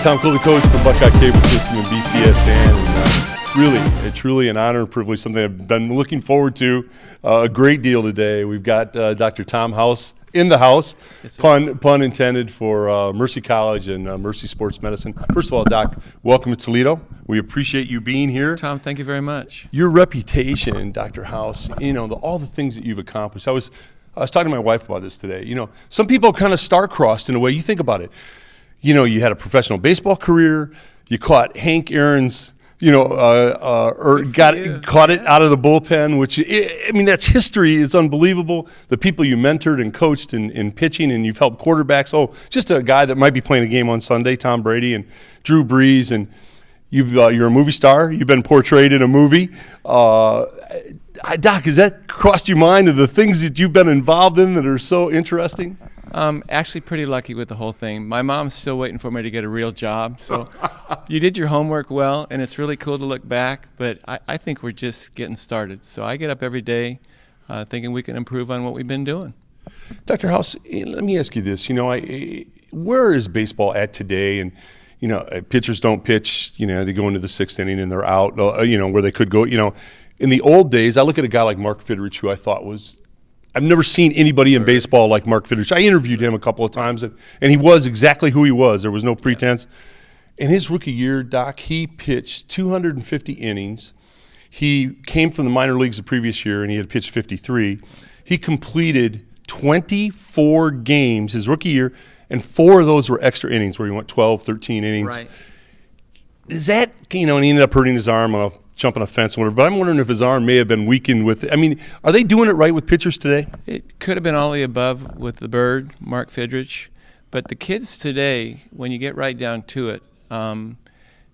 Tom Cooley, coach for Buckeye Cable System and BCSN. And truly an honor and privilege, something I've been looking forward to a great deal today. We've got Dr. Tom House in the house, yes, pun intended, for Mercy College and Mercy Sports Medicine. First of all, Doc, welcome to Toledo. We appreciate you being here. Tom, thank you very much. Your reputation, Dr. House, all the things that you've accomplished. I was talking to my wife about this today. Some people are kind of star-crossed in a way. You think about it. You had a professional baseball career. You caught Hank Aaron's, caught it out of the bullpen, which, that's history. It's unbelievable. The people you mentored and coached in pitching, and you've helped quarterbacks. Oh, just a guy that might be playing a game on Sunday, Tom Brady and Drew Brees, and you're a movie star. You've been portrayed in a movie. Doc, has that crossed your mind of the things that you've been involved in that are so interesting? Actually pretty lucky with the whole thing. My mom's still waiting for me to get a real job, so you did your homework well, and it's really cool to look back, but I think we're just getting started. So I get up every day thinking we can improve on what we've been doing. Dr. House, let me ask you this. Where is baseball at today? And pitchers don't pitch, they go into the sixth inning and they're out, where they could go, In the old days, I look at a guy like Mark Fidrich, who I thought I've never seen anybody in baseball like Mark Fidrich. I interviewed him a couple of times, and he was exactly who he was. There was no pretense. In his rookie year, Doc, he pitched 250 innings. He came from the minor leagues the previous year, and he had pitched 53. He completed 24 games his rookie year, and 4 of those were extra innings where he went 12, 13 innings. Right. Is that, and he ended up hurting his arm on jumping a fence or whatever, but I'm wondering if his arm may have been weakened with it. Are they doing it right with pitchers today? It could have been all the above with the Bird, Mark Fidrich, but the kids today, when you get right down to it,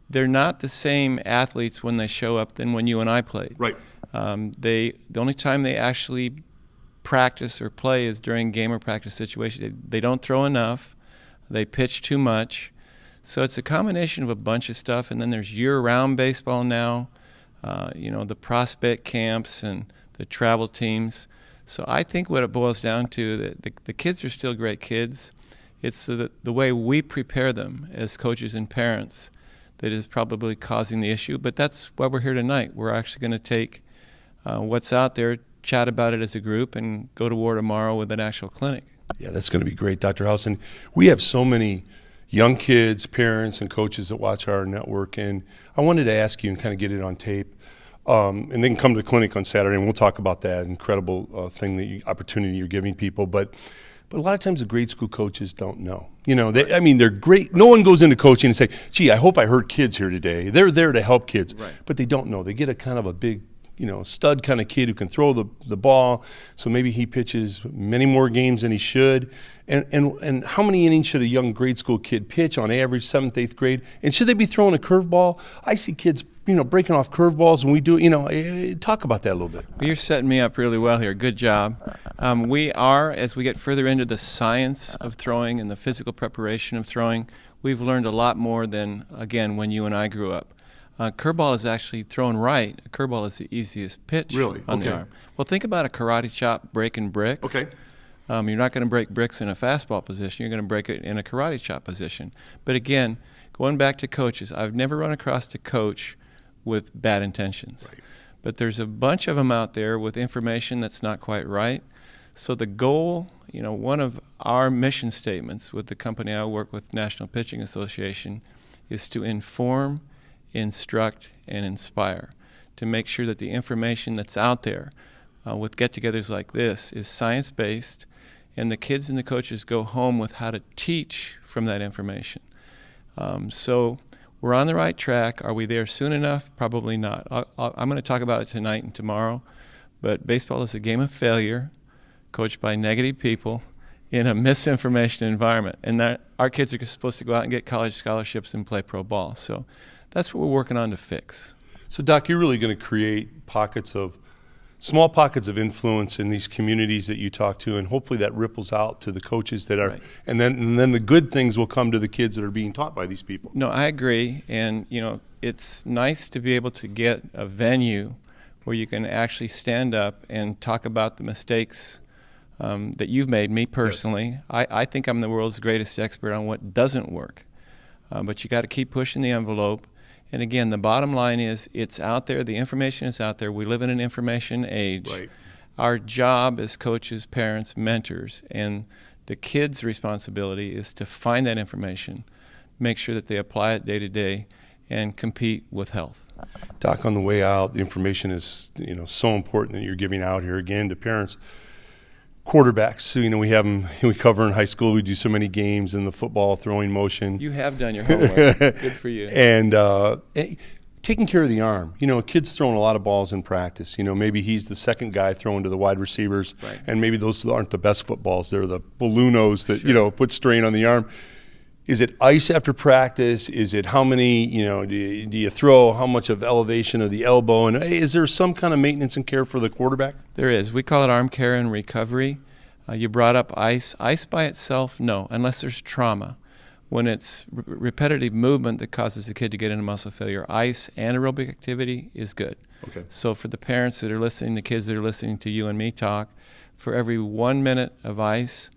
they're not the same athletes when they show up than when you and I played. Right. The only time they actually practice or play is during game or practice situations. They don't throw enough. They pitch too much. So it's a combination of a bunch of stuff, and then there's year-round baseball now. The prospect camps and the travel teams. So I think what it boils down to, the kids are still great kids. It's the way we prepare them as coaches and parents that is probably causing the issue. But that's why we're here tonight. We're actually going to take what's out there, chat about it as a group, and go to war tomorrow with an actual clinic. Yeah, that's going to be great, Dr. House. And we have so many young kids, parents, and coaches that watch our network, and I wanted to ask you and kind of get it on tape, and then come to the clinic on Saturday, and we'll talk about that incredible opportunity you're giving people. But a lot of times the grade school coaches don't know. They're great. No one goes into coaching and say, "Gee, I hope I hurt kids here today." They're there to help kids, right. But they don't know. They get a kind of a big, stud kind of kid who can throw the ball. So maybe he pitches many more games than he should. And how many innings should a young grade school kid pitch on average, 7th, 8th grade? And should they be throwing a curveball? I see kids, breaking off curveballs, and we do, talk about that a little bit. You're setting me up really well here. Good job. We are, as we get further into the science of throwing and the physical preparation of throwing, we've learned a lot more than, again, when you and I grew up. Curveball is actually thrown right. A curveball is the easiest pitch on the arm. Well, think about a karate chop breaking bricks. Okay. You're not going to break bricks in a fastball position. You're going to break it in a karate chop position. But again, going back to coaches, I've never run across a coach with bad intentions. Right. But there's a bunch of them out there with information that's not quite right. So the goal, one of our mission statements with the company I work with, National Pitching Association, is to inform, instruct, and inspire, to make sure that the information that's out there with get-togethers like this is science-based, and the kids and the coaches go home with how to teach from that information. So we're on the right track. Are we there soon enough? Probably not. I'm going to talk about it tonight and tomorrow, but baseball is a game of failure coached by negative people in a misinformation environment, and that our kids are supposed to go out and get college scholarships and play pro ball. So that's what we're working on to fix. So, Doc, you're really going to create small pockets of influence in these communities that you talk to, and hopefully that ripples out to the coaches that are, right. and then the good things will come to the kids that are being taught by these people. No, I agree, and it's nice to be able to get a venue where you can actually stand up and talk about the mistakes that you've made. Me personally, yes. I think I'm the world's greatest expert on what doesn't work. but you got to keep pushing the envelope. And again, the bottom line is it's out there. The information is out there. We live in an information age. Right. Our job as coaches, parents, mentors, and the kids' responsibility is to find that information, make sure that they apply it day to day, and compete with health. Doc, on the way out, the information is so important that you're giving out here again to parents. Quarterbacks, we have them. We cover in high school. We do so many games in the football throwing motion. You have done your homework. Good for you. And taking care of the arm. A kid's throwing a lot of balls in practice. Maybe he's the second guy throwing to the wide receivers, right. And maybe those aren't the best footballs. They're the balloonos that Sure. Put strain on the arm. Is it ice after practice? Is it how many, do you throw? How much of elevation of the elbow? And is there some kind of maintenance and care for the quarterback? There is. We call it arm care and recovery. You brought up ice. Ice by itself, no, unless there's trauma. When it's repetitive movement that causes the kid to get into muscle failure, ice and aerobic activity is good. Okay. So for the parents that are listening, the kids that are listening to you and me talk, for every 1 minute of ice,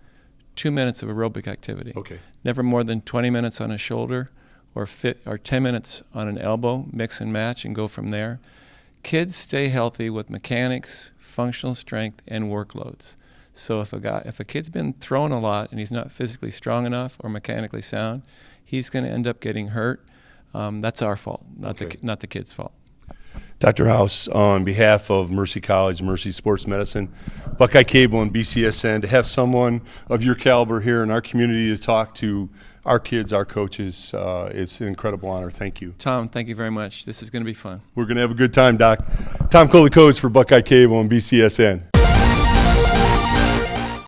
2 minutes of aerobic activity. Okay. Never more than 20 minutes on a shoulder or 10 minutes on an elbow, mix and match and go from there. Kids stay healthy with mechanics, functional strength, and workloads. So if a kid's been thrown a lot and he's not physically strong enough or mechanically sound, he's going to end up getting hurt. That's our fault, not the kid's fault. Dr. House, on behalf of Mercy College, Mercy Sports Medicine, Buckeye Cable, and BCSN, to have someone of your caliber here in our community to talk to our kids, our coaches, it's an incredible honor. Thank you. Tom, thank you very much. This is going to be fun. We're going to have a good time, Doc. Tom Coley, coach for Buckeye Cable and BCSN.